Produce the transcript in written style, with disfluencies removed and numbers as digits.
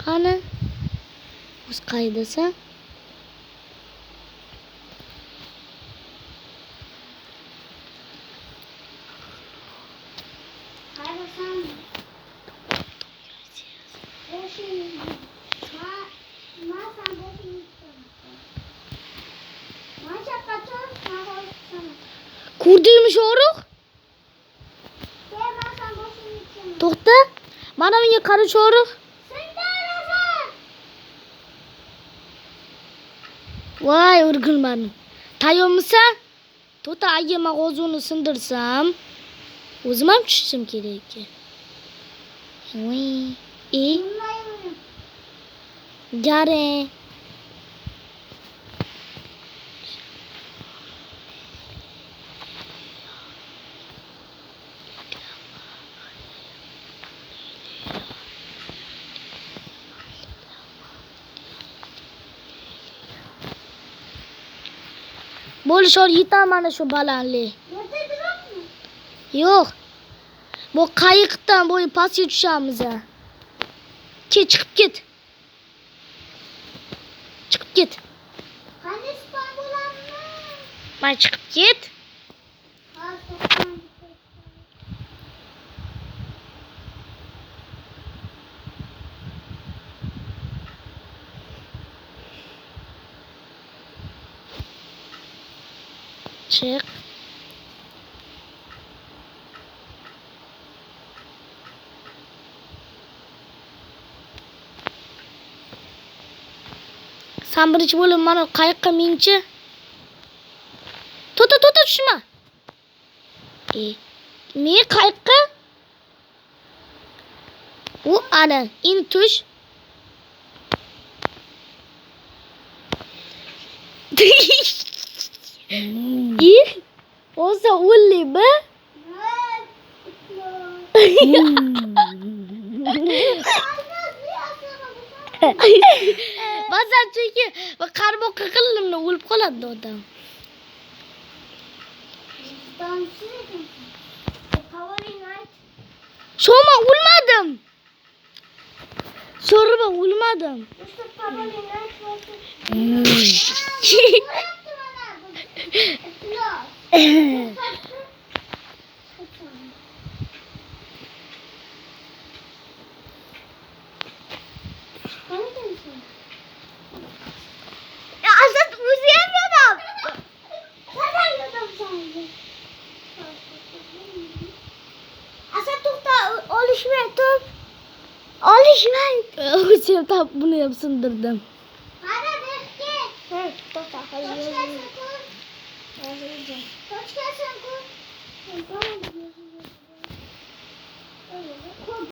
Qani? O'z qaydasa? Kurduymuş oruq. To'xta. Mana menga qara cho'riq. Voy, o'rgilmadim. Tayyormisan? To'xta, agar men g'ozuni sindirsam, o'zim ham tushishim kerak. Voy, Gare. Bo'lishar yetar mana shu balandlik. Yo'q. Bu qayiqdan bo'yi pastga tushamiz. Chiqib ket. Chiqib ket. Qani spam bo'ladimi? Mana chiqib ket. Çık. Sen birinchi bo'lib mana qayiqqa minchi. To'ta tushma. Men qayiqqa. U ana, in tush. Olsa o'llaymi? Ba'zan chunki qarmoqqa qildim o'lib qoladi odam. Shoma o'lmadim. So'rba o'lmadim. Asad o'zi ham yodam. Qanday yodam sanki? Asad to'xta, olishmay tur. Olishmay. Sen tap buni ham sindirdim. Qani bekki. To'xta, hozir. To'xtasan ku.